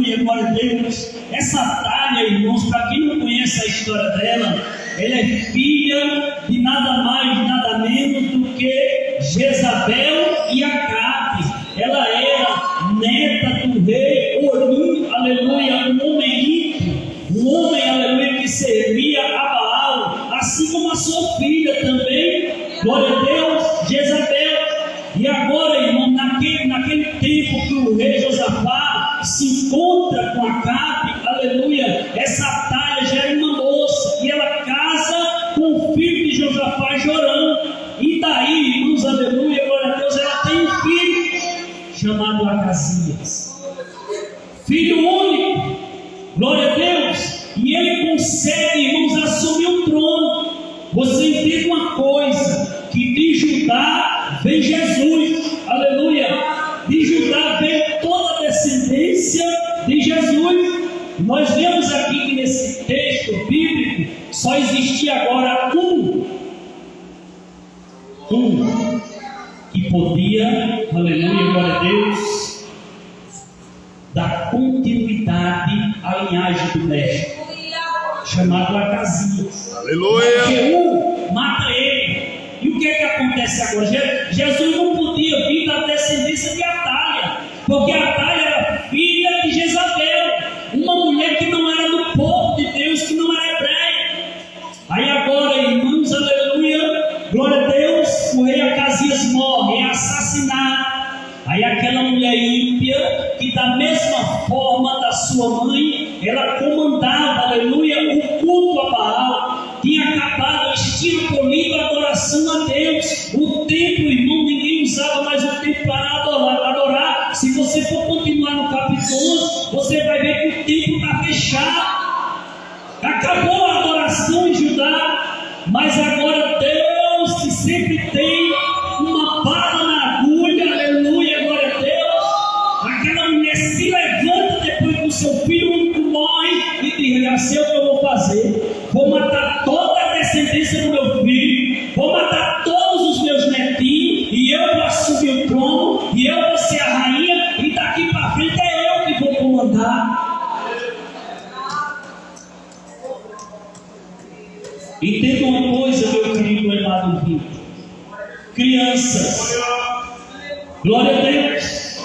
aleluia, glória a Deus. Essa Atália, irmãos, para quem não conhece a história dela, ela é filha de nada mais, nada menos do que Jezabel e Acabe. Ela era neta do rei Orim, aleluia, um homem ímpio, um homem, aleluia, que servia a Baal, assim como a sua filha também, glória a Deus, Jezabel. E agora, irmão, naquele tempo que o rei Josafá se encontra com Acabe, aleluia, essa Atália já é uma moça, e ela casa com o filho de Josafá, Jorão. E daí, irmãos, aleluia, glória a Deus, ela tem um filho chamado Acasias, filho único, glória a Deus, e ele consegue, irmãos, assumir o trono. Você entende uma coisa, que de Judá vem Jesus, aleluia, de Judá vem toda a descendência de Jesus. Nós vemos aqui que nesse texto bíblico só existia agora um que podia, aleluia, glória a Deus, dar continuidade à linhagem do mestre, chamado Acasias. Aleluia. Jeú mata ele. E o que acontece agora? Jesus não podia vir da descendência de Atália, porque Atália era filha de Jezabel, uma mulher que não era do povo de Deus, que não era hebreia. Aí agora, irmãos, aleluia, glória a Deus, o rei Acasias morre, é assassinado. Aí aquela mulher ímpia, que da mesma forma da sua mãe, ela comandava, aleluia, o culto a Baal, tinha acabado, extinguiu a adoração a Deus. O templo, irmão, ninguém usava mais o templo para adorar. Se você for continuar no capítulo 11, você vai ver que o templo está fechado. Acabou a adoração em Judá, mas agora Deus, que sempre tem uma bala na agulha, aleluia, glória a Deus, aquela mulher se levanta depois que o seu filho único morre e diz: já sei o que eu vou fazer, vou matar toda a descendência do meu filho, vou matar todos os meus netinhos, e eu vou assumir o trono, e eu vou ser a rainha, e daqui para frente é eu que vou comandar. Entenda uma coisa, meu querido amado Vitor. Crianças, glória a Deus.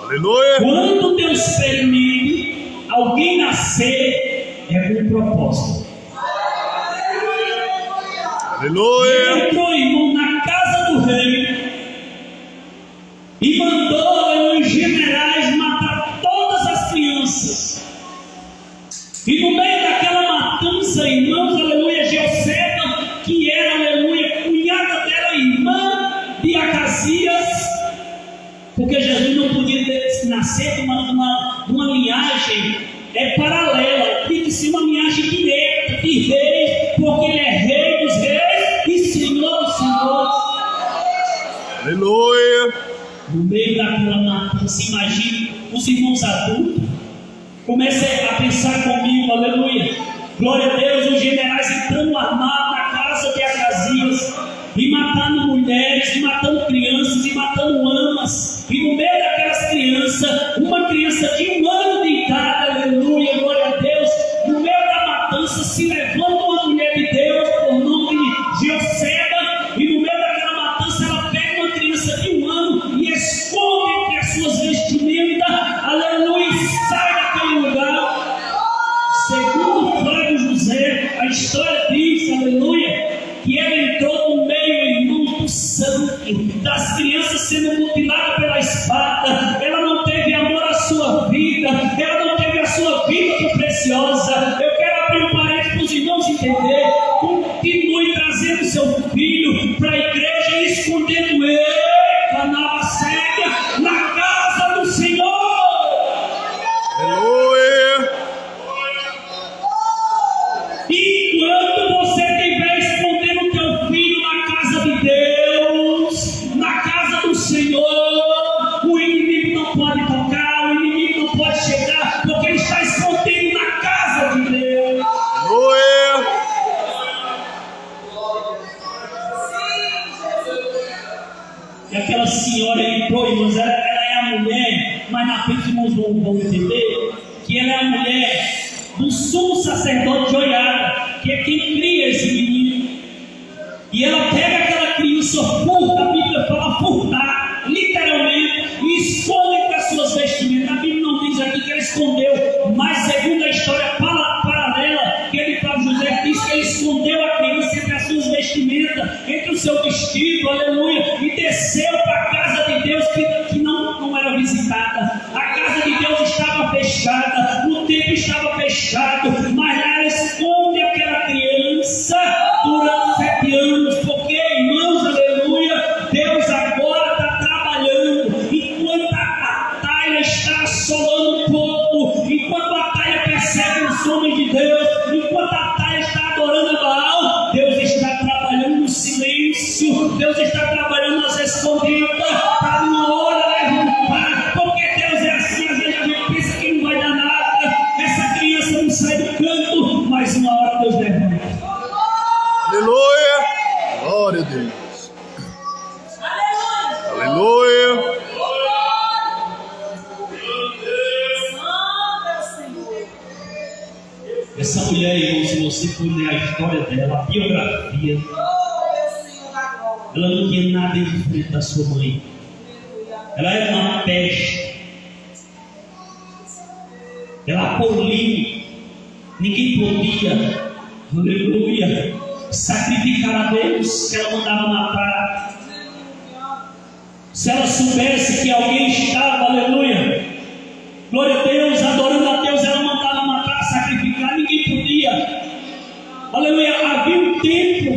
Aleluia. Quando Deus permite alguém nascer, é com propósito. Aleluia. Entrou, irmão, na casa do rei e mandou os generais matar todas as crianças. E no meio daquela matança, irmãos, aleluia, Joseba, que era, aleluia, cunhada dela, irmã de Acasias, porque Jesus não podia nascer de uma linhagem paralela, tem que ser uma linhagem direta, de reis, porque ele é rei dos reis e senhor dos senhores. Aleluia. No meio daquela matança, imagine os irmãos adultos. Comece a pensar comigo, aleluia, glória a Deus, os generais entrando armados na casa de Acasias, e matando mulheres, e matando crianças, e matando amas, e no meio daquelas crianças, uma criança de 1 ano de idade, aleluia, glória a Deus, no meio da matança se levanta uma mulher de Deus, por nome de Joseba, e no meio daquela matança ela pega uma criança de 1 ano, e esconde entre as suas vestimentas, aleluia, e sai daquele lugar. Segundo Flávio José, a história diz, aleluia, que ela entrou no meio, irmão, do sangue, das crianças sendo mutiladas pela espada. Ela não teve amor à sua vida, ela não teve a sua vida por preciosa. Eu quero abrir um parênteses para os irmãos entenderem. Continue trazendo seu filho para a igreja e escondendo ele, canal séria, na casa do Senhor. Aleluia. E quando você estiver escondendo teu filho na casa de Deus, na casa do Senhor, o inimigo não pode tocar, o inimigo não pode chegar, porque ele está escondido na casa de Deus. Aleluia. E aquela senhora entrou, irmãos, ela é a mulher, mas na frente, irmãos, vão entender que que ela é a mulher do sumo sacerdote Joiada, que é quem cria esse menino. E ela pega aquela criança, furta, a Bíblia fala furtar, literalmente, e esconde com as suas vestimentas. A Bíblia não diz aqui que ela escondeu, mas segundo a história paralela que ele fala, José diz que ele escondeu a criança entre as suas vestimentas, entre o seu vestido, aleluia, e desceu para a casa de Deus que não era visitada. A casa de Deus estava fechada, o templo estava fechado, mas ela esconde aquela criança durante 7 anos, porque, irmãos, aleluia, Deus agora está trabalhando. Enquanto a Atalha está assolando o povo, enquanto a Atalha persegue os homens de Deus, enquanto a Atalha está adorando a Baal, Deus está trabalhando no silêncio, Deus está trabalhando nas escondidas, para uma hora levantar, porque Deus é assim. Às vezes a gente pensa que não vai dar nada, essa criança não sai do canto, mas uma hora Deus levanta. Aleluia. Glória a Deus. Aleluia. Essa mulher, irmão, se você for ler a história dela, a biografia, ela não tinha nada diferente da sua mãe. Ela era uma peste. Ela poliu. Ninguém podia, aleluia, sacrificar a Deus, que ela mandava matar. Se ela soubesse que alguém estava, aleluia, glória a Deus, adorando a Deus, ela mandava matar, sacrificar, ninguém podia. Aleluia, havia um tempo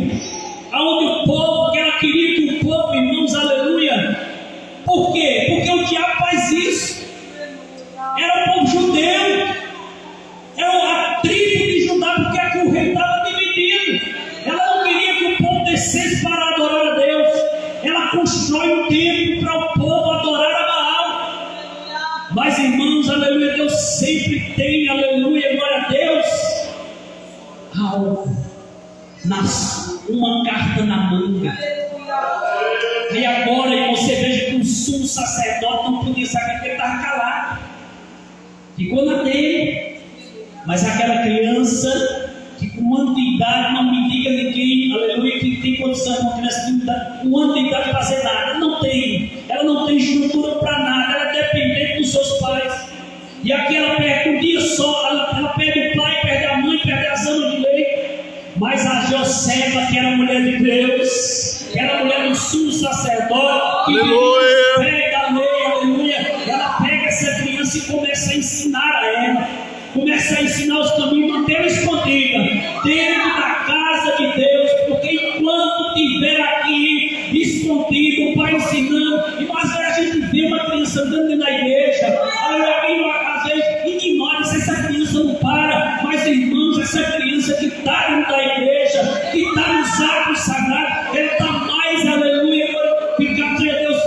onde o povo, que ela queria que o povo, irmãos, aleluia. Por quê? Porque o diabo faz isso. Era o povo judeu, era a tribo de Judá, porque aqui o rei estava dividido. Ela não queria que o povo descesse para adorar a Deus. Ela constrói um templo para o povo adorar a Baal. Mas, irmãos, aleluia, Deus sempre tem, aleluia, glória a Deus, algo, uma carta na manga. E agora você veja que o sumo sacerdote não podia sacrificar, ele estava calado, ficou na dele. Mas aquela criança que com ano de idade, não me diga ninguém, aleluia, que tem condição de uma criança com ano de idade fazer nada, ela não tem estrutura para nada, ela é dependente dos seus pais. E aqui ela perde um dia só, ela perde o pai, perde a mãe, perde as anos de leite. Mas a Josefa, que era mulher de Deus, que era mulher do sumo sacerdote, que pega a lei, aleluia, ela pega essa criança e começa a ensinar a ela, começa a ensinar os caminhos, mantê-la escondida dentro da casa de Deus, porque enquanto estiver aqui escondido, o pai ensinando, e mas a gente vê uma criança andando dentro da igreja, às vezes ignora se essa criança não para, mas irmãos, essa criança que está dentro da igreja, que está nos atos sagrados, ela está mais, aleluia, glorificado seja Deus,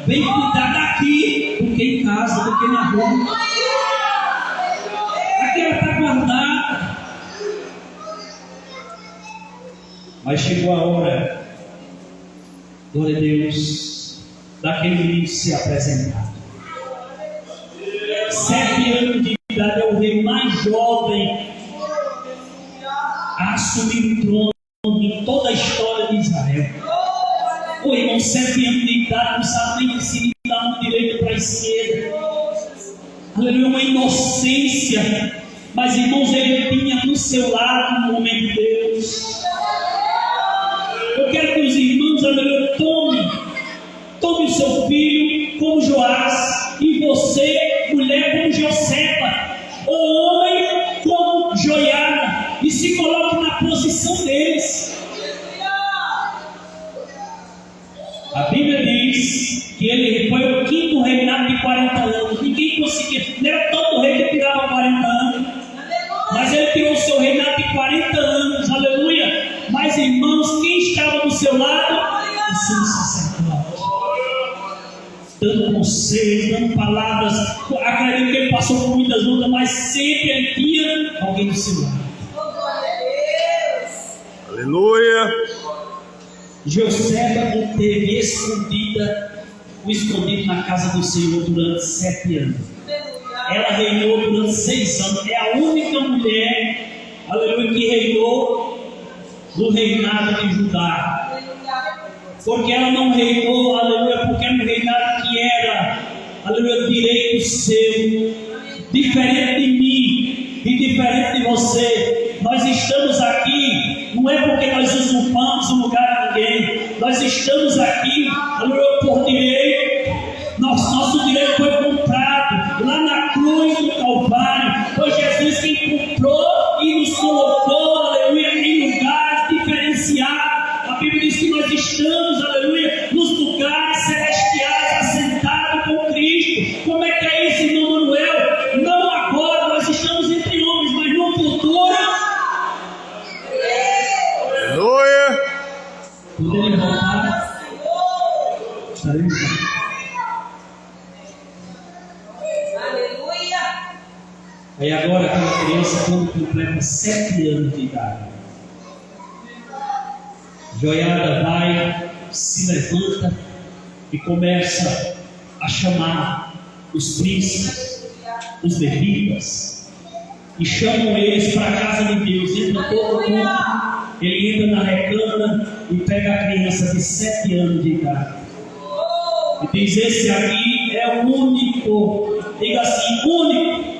vem cuidar daqui do que em casa, do que na rua. Aqui ela está guardada. Mas chegou a hora, glória a Deus, daquele menino se apresentar. 7 anos de idade, é o rei mais jovem a assumir o trono em toda a história de Israel. O irmão, 7 anos de idade, não sabe nem se dar um direito para a esquerda. Aleluia, uma inocência. Mas, irmãos, ele tinha do seu lado um homem de Deus. Eu quero que os irmãos, aleluia, tome o seu filho como Joás, e você, mulher, como Josefa, o homem como Joiada, e se coloque na posição deles. A Bíblia diz que ele foi o 5º reinado de 40 anos. Ninguém conseguia, não era todo rei que tirava 40 anos, mas ele tirou o seu reinado de 40 anos, aleluia. Mas, irmãos, quem estava do seu lado? O sumo sacerdote, dando conselhos, dando palavras. Acredito que ele passou por muitas lutas, mas sempre ele tinha alguém do seu lado. Aleluia. Josefa teve escondido na casa do Senhor durante 7 anos. Ela reinou durante 6 anos. É a única mulher, aleluia, que reinou no reinado de Judá. Porque ela não reinou, aleluia, porque era um reinado que era, aleluia, direito seu, diferente de mim e diferente de você. Nós estamos aqui, não é porque nós usurpamos o lugar de ninguém, nós estamos aqui, aleluia, por direito. Nosso direito foi comprado lá na cruz do Calvário. Foi Jesus quem comprou e nos colocou, aleluia, em lugares diferenciados. A Bíblia diz que nós estamos, aleluia, nos lugares celestiais, assentados com Cristo. Como é que é isso, irmão Manuel? Não agora, nós estamos entre homens, mas no futuro. Aleluia. Poderia voltar? Estaremos aqui. Aí agora aquela criança, quando completa 7 anos de idade, Joiada vai, se levanta e começa a chamar os príncipes, os levitas, e chamam eles para a casa de Deus. Entra todo mundo, ele entra na recâmara e pega a criança de 7 anos de idade e diz: esse aqui é o único, diga assim, único.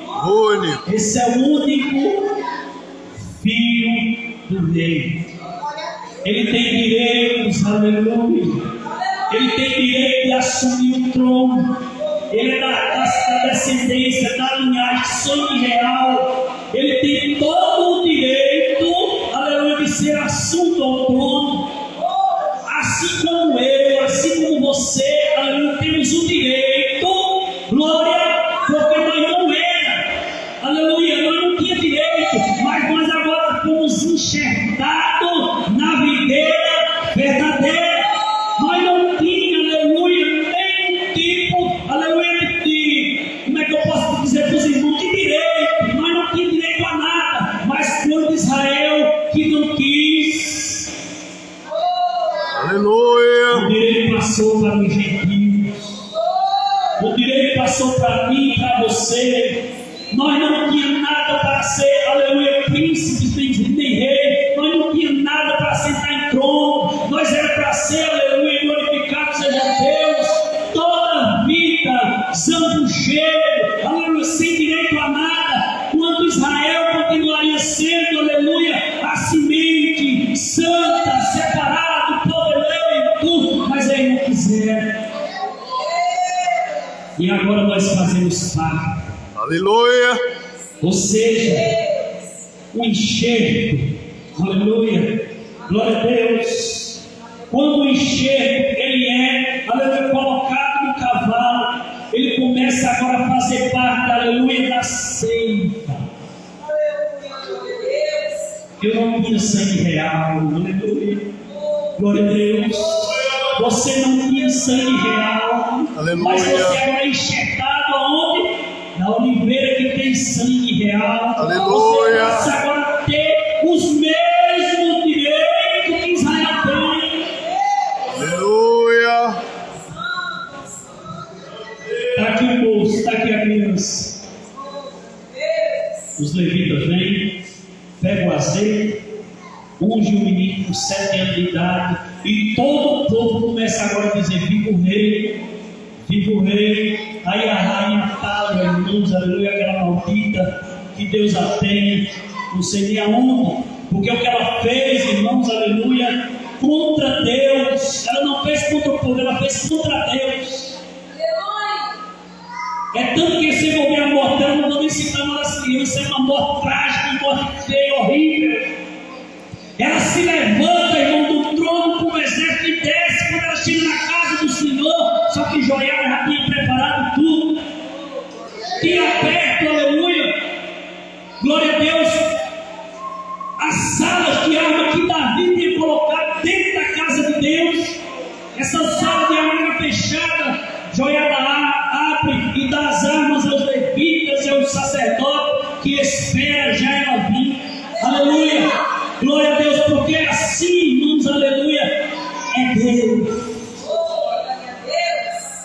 Esse é o único filho do rei. Ele tem direitos, aleluia. Ele tem direito de assumir o trono. Ele é da descendência, da linhagem, sangue real. Ele tem todo o direito, aleluia, de ser assunto ao trono. Assim como eu, assim como você, aleluia, temos o direito, glória, porque nós não era, aleluia, nós não tínhamos direito, mas nós agora fomos enxertados na videira verdadeira. Nós não tínhamos, aleluia, nenhum tipo, aleluia, de, como é que eu posso dizer para os irmãos, de direito. Nós não tínhamos direito a nada, mas foi Israel que não quis. Aleluia. O direito passou para os gentios. O direito passou para mim e para você. Nós não tínhamos nada para ser, aleluia, príncipes, nem rei. Nós não tínhamos nada para sentar em trono. Nós era para ser, aleluia, glorificado seja Deus. Toda a vida, zambujeiro, aleluia, sem direito a nada. Quando Israel continuaria sendo, aleluia, a semente santa, separada do povo eleito, mas eles não quiseram. E agora nós fazemos parte. Aleluia. Ou seja, o enxerto, aleluia, glória a Deus. Quando o enxerto ele é, aleluia, colocado no cavalo, ele começa agora a fazer parte, aleluia, da seita. Eu não tinha sangue real, aleluia, glória a Deus. Você não tinha sangue real, aleluia, mas você agora é enxertado aonde? Na oliveira que tem sangue real. Aleluia. Você passa agora a ter os mesmos direitos que Israel tem. Aleluia. Está aqui o moço, está aqui a criança. Os levitas vêm, pegam o azeite, unge o menino com 7 anos de idade, e todo o povo começa agora a dizer: viva o rei, viva o rei. Aí a rainha Atália, irmãos, aleluia, aquela maldita, que Deus a tem, não sei nem aonde, porque o que ela fez, irmãos, aleluia, contra Deus. Ela não fez contra o povo, ela fez contra Deus. É tanto que se envolver a morte, ela não nem citar uma das crianças, é uma morte trágica, uma morte feia, horrível. Ela se levanta, irmão, do trono com o exército e desce quando ela chega na casa do Senhor. Só que Joiada já tinha preparado tudo, tinha aberto, aleluia, glória a Deus, as salas de arma que Davi tinha colocado dentro da casa de Deus. Essa sala de arma era fechada. Joiada abre e dá as armas aos levitas e aos sacerdotes que espera já ela vir. Aleluia, glória a Deus, porque assim, irmãos, aleluia, é Deus.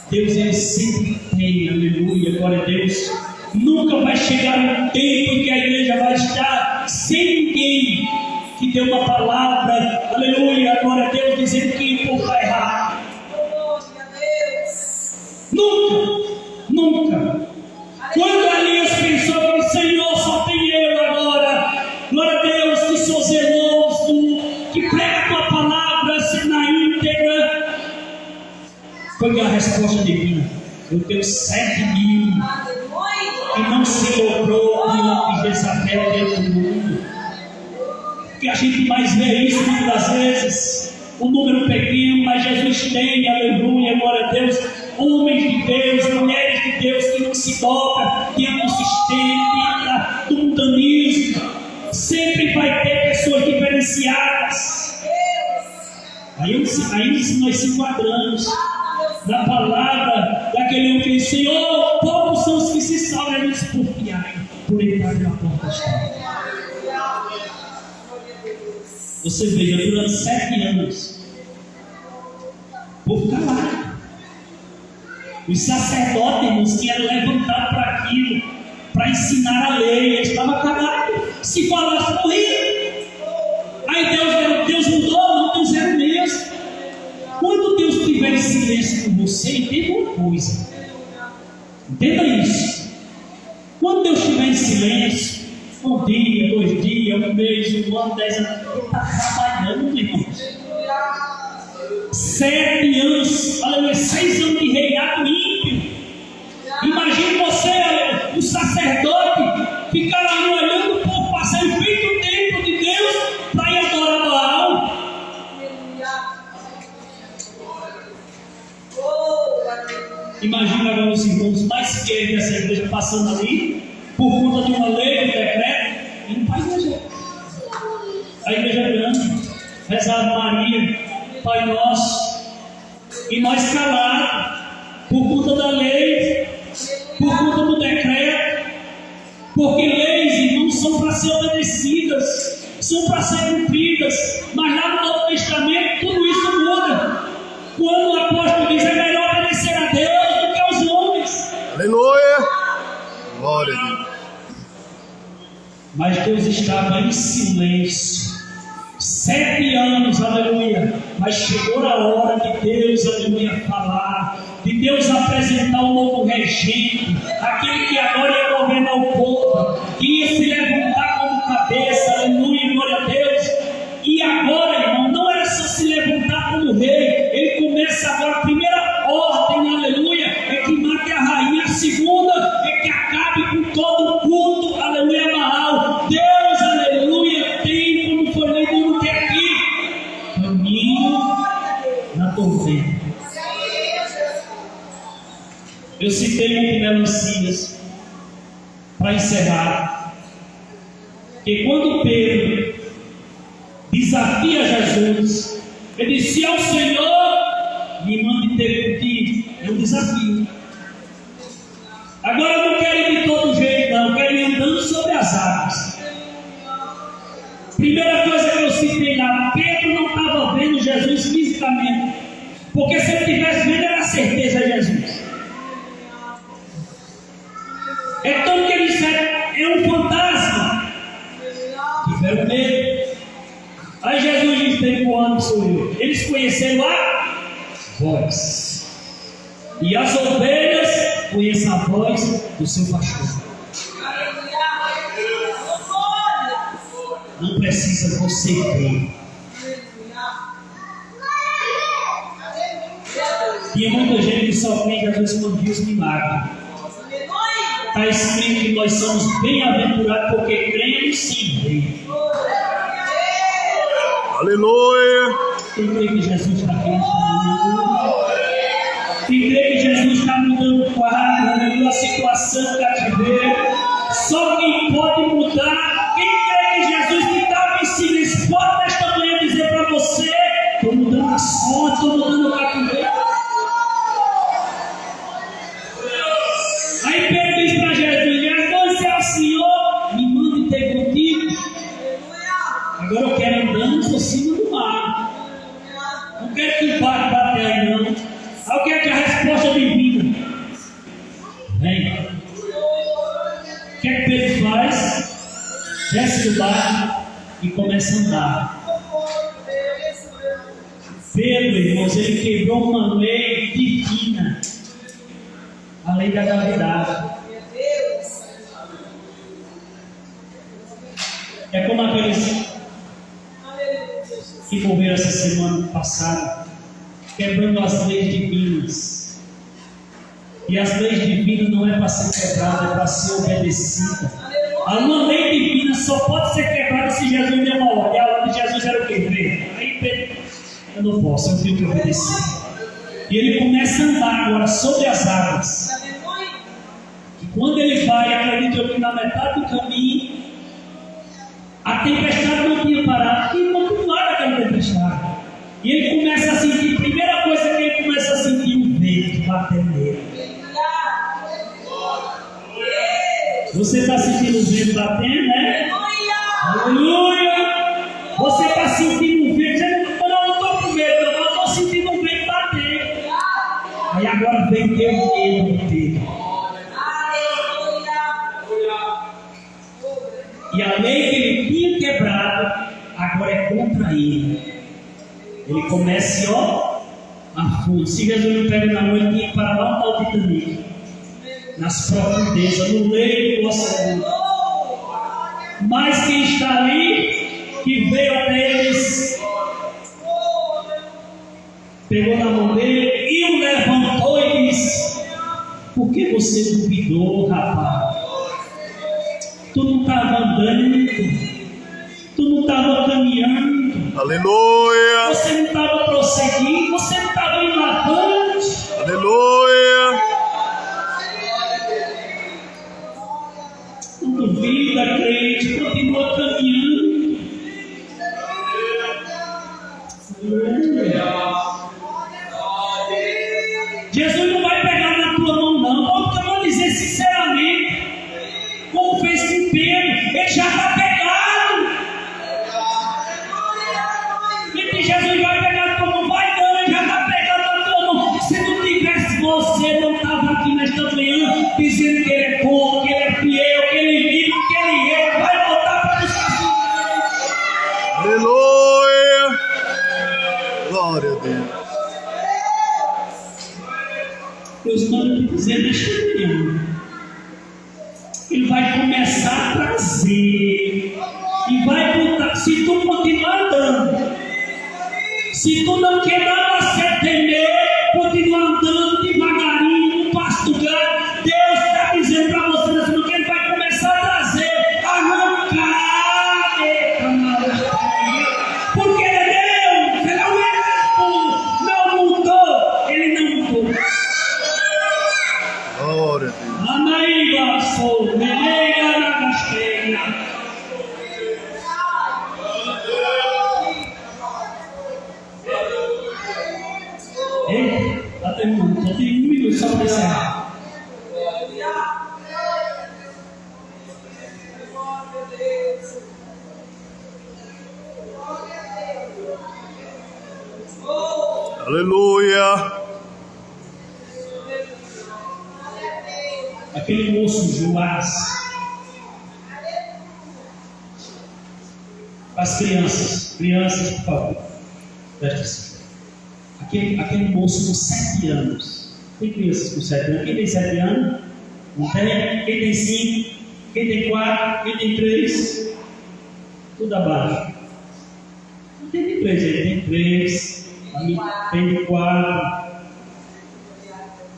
Deus, ele sempre tem, aleluia, glória a Deus. Nunca chegar um tempo em que a igreja vai estar sem ninguém que dê uma palavra, aleluia, glória a Deus, dizendo que o povo está errado. Nunca. Quando Elias pensou que Senhor, só tem eu agora, glória a Deus, que sou zeloso, que prega a tua palavra na íntegra, foi a resposta divina. Eu tenho 7.000 que não se dobrou diante de Jezabel dentro do mundo. Que a gente mais vê isso muitas das vezes, um número pequeno, mas Jesus tem, aleluia, glória a Deus, homens de Deus, mulheres de Deus que não se dobram diante do sistema, do mundanismo. Sempre vai ter pessoas diferenciadas. Aí nós se enquadramos na palavra daquele homem que diz: Senhor, poucos são os que se salvam, eles porfiarem por entrar pela porta estreita. Você veja, durante 7 anos, o povo calado. Os sacerdotes, irmãos, que eram levantados para aquilo, para ensinar a lei, eles estavam calados. Se falasse, morria. Aí Deus mudou, não, Deus era o mesmo. Quando Deus estiver em silêncio com você, entenda uma coisa. Entenda isso. Quando Deus estiver em silêncio, 1 dia, 2 dias, 1 mês, 1 ano, 10 anos, Ele está trabalhando, irmãos. 7 anos, aleluia, 6 anos de reinado ímpio. Imagine você, o sacerdote, ficar ali olhando o povo passar em frente ao templo de Deus para ir adorar Baal. Imagina agora os irmãos mais fiéis dessa igreja passando ali, por conta de uma lei, um decreto, e não faz igreja. A igreja é grande, rezar Maria, Pai Nosso, e nós calados, por conta da lei, por conta do decreto, porque leis, irmãos, são para ser obedecidas, são para ser cumpridas, mas lá no Novo Testamento tudo isso muda. Quando o apóstolo diz: é melhor obedecer a Deus do que aos homens. Aleluia. Glória a Deus. Mas Deus estava em silêncio 7 anos, aleluia. Mas chegou a hora de Deus, aleluia, falar, de Deus apresentar um novo regente, aquele que agora ia governar o povo, que ia se levantar como cabeça, aleluia, glória a Deus. E agora, irmão, não era só se levantar como rei, ele começa agora, a primeira ordem, aleluia, é que mate a rainha, a segunda é que acabe com todo o culto, aleluia, Baal. Deus, aleluia, tem, como foi lido até aqui, caminho na tormenta. Eu citei muito melancias para encerrar, que quando Pedro desafia Jesus, ele disse: se é o Senhor, me mande ter contigo. É um desafio. Agora eu não quero ir de todo jeito, não. Eu quero ir andando sobre as águas. Primeira coisa que eu citei lá: Pedro não estava vendo Jesus fisicamente, porque se ele tivesse vendo, era certeza de Jesus. Então que ele disse: é um fantasma. Tiveram medo. Aí Jesus disse: tem um ano, sou eu. Eles conheceram a voz, e as ovelhas conhecem a voz do seu pastor. Não precisa você ver. Tinha muita gente que só crê em Jesus quando viu os milagres. Está escrito que nós somos bem-aventurados porque cremos sim ver. Aleluia. Quem crê que Jesus está aqui? Quem crê que Jesus está mudando o quadro, a situação do cativeiro? Só quem pode mudar, quem crê que Jesus que estava em silêncio, pode nesta manhã dizer para você: estou mudando a sorte, estou mudando o cativeiro. Aí Pedro diz para Jesus: Jesus, se é o Senhor, me mande ter contigo. Agora eu quero andando por cima do mar. Não quero que o barco bata aí, não. Eu quero que a resposta divina venha. Quer desce do barco e começa a andar. Pedro, irmãos, ele quebrou uma lei divina, a lei da gravidade. É como aqueles que morreram essa semana passada, quebrando as leis divinas. E as leis divinas não é para ser quebrada, é para ser obedecida. Uma lei divina só pode ser quebrada se Jesus deu uma ordem. A ordem de Jesus era o que? Ver. Aí Pedro, eu não posso, eu tenho que obedecer. E ele começa a andar agora sobre as águas. E quando ele vai, acredito eu que na metade do caminho, a tempestade não tinha parado, e continuava aquela tempestade. E ele começa a sentir, primeira coisa que ele começa a sentir, o vento batendo nele. Você está sentindo o vento batendo, né? Aleluia! Você está sentindo o vento, você não estou com medo, eu estou sentindo o vento bater. Aí agora vem ter o medo dele. E a lei que ele tinha quebrado, agora é contra ele. Ele começa, a fundo. Se Jesus não pega na mão, ele tinha que parar lá no tal Titanic, nas profundezas, no meio do oceano. Mas quem está ali, que veio até eles, pegou na mão dele e o levantou e disse: por que você duvidou, rapaz? Tu não estava andando, tu não estava caminhando, Aleluia. você não estava prosseguindo, você não estava indo avante. Aleluia. Não duvida, crente, continua caminhando. Jesus não vai pegar na tua mão, não, porque eu vou dizer sinceramente, como fez com Pedro, ele já está pegado. E Jesus vai pegar na tua mão, vai não, ele já está pegado na tua mão. Se não tivesse você, não estava aqui nesta manhã dizendo que ele é bom, que ele é fiel, que ele vive, que ele é, vai voltar para buscar. Aleluia. Glória a Deus. Deus manda te dizer nesta manhã. Ele vai começar a trazer e vai botar. Se tu continuar andando, se tu não quer dar você temer, continua andando devagarinho, no pasto grande. Deus está dizendo para você nessa manhã que ele vai começar a trazer, arrancar, porque ele é Deus, ele é o mesmo, não mudou, ele não mudou. Glória a Deus. Anaíba sou, menega na casteia. Ei, está terminando, só tem 1 minuto só para encerrar. Aleluia. Aquele moço Joás, as crianças, por favor, preste atenção. Aquele moço com 7 anos, tem crianças com 7 anos, quem tem 7 anos? Não tem? Quem tem 5? Quem tem 4? Quem tem 3? Tudo abaixo. Não tem de 3, ele tem 3, tem de 4.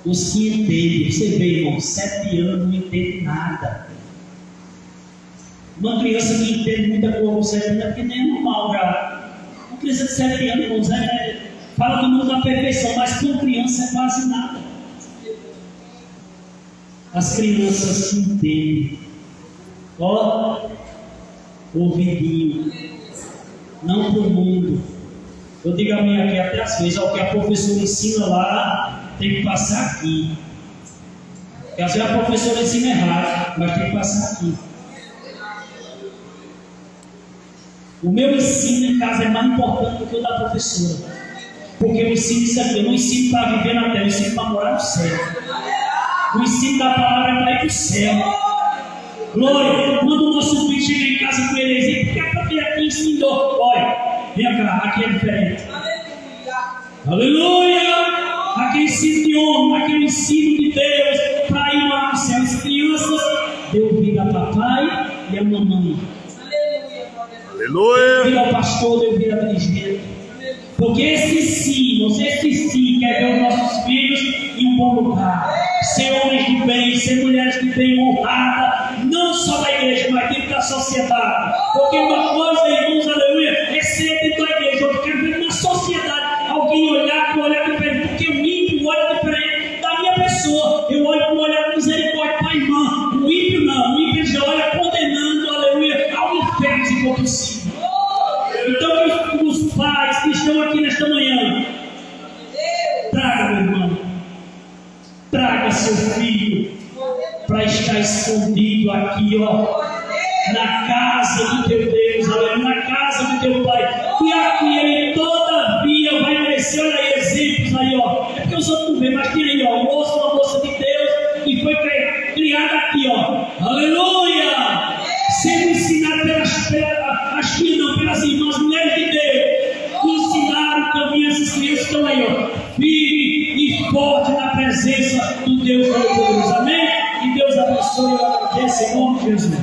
Os que entendem, você vê, irmão, 7 anos não entende nada. Uma criança que entende muita coisa com 7 anos é porque nem é normal já. Uma criança de 7 anos, irmãos, fala do mundo da perfeição, mas com criança é quase nada. As crianças que entendem, ouvidinho, não para o mundo. Eu digo a minha aqui até às vezes, o que a professora ensina lá, tem que passar aqui. Porque às vezes a professora ensina errado, mas tem que passar aqui. O meu ensino em casa é mais importante do que o da professora. Porque eu ensino isso aqui, eu não ensino para viver na terra, eu ensino para morar no céu. O ensino da palavra é para ir para o céu. Glória, quando o nosso filho chega em casa aqui é diferente. Aleluia! Aqui é ensino de homem, aqui é o ensino de Deus para ir lá no céu. As crianças deu vida a papai e a mamãe. Aleluia. Deu vida ao pastor, deu vida a dirigente. Porque esse sim quer ver os nossos filhos em um bom lugar. Ser homens de bem, ser mulheres de bem honradas, não só da igreja, mas dentro da sociedade. Porque uma coisa, irmãos, aleluia, é ser dentro da igreja. Eu quero ver na sociedade alguém olhar diferente, porque o ímpio olha diferente da minha pessoa. Eu olho com um olhar de misericórdia para a irmã. O ímpio não, o ímpio já olha condenando, aleluia, ao inferno se for possível. Então, os pais que estão aqui nesta manhã, traga, meu irmão, traga seu filho para estar escondido aqui, ó, na casa do teu Deus, na casa do teu Pai. E aqui ele todavia vai merecer, olha aí, exemplos aí, ó. É porque os outros não veem, mas tem aí, ó, o moço, uma moça de Deus que foi criada aqui, ó. Aleluia! Sendo ensinado pelas irmãs, mulheres de Deus, ensinaram o caminho a essas crianças que estão aí, ó, firme e forte na presença do Deus Todo-Poderoso. Amém? Que Deus abençoe e agradeça em nome de Jesus.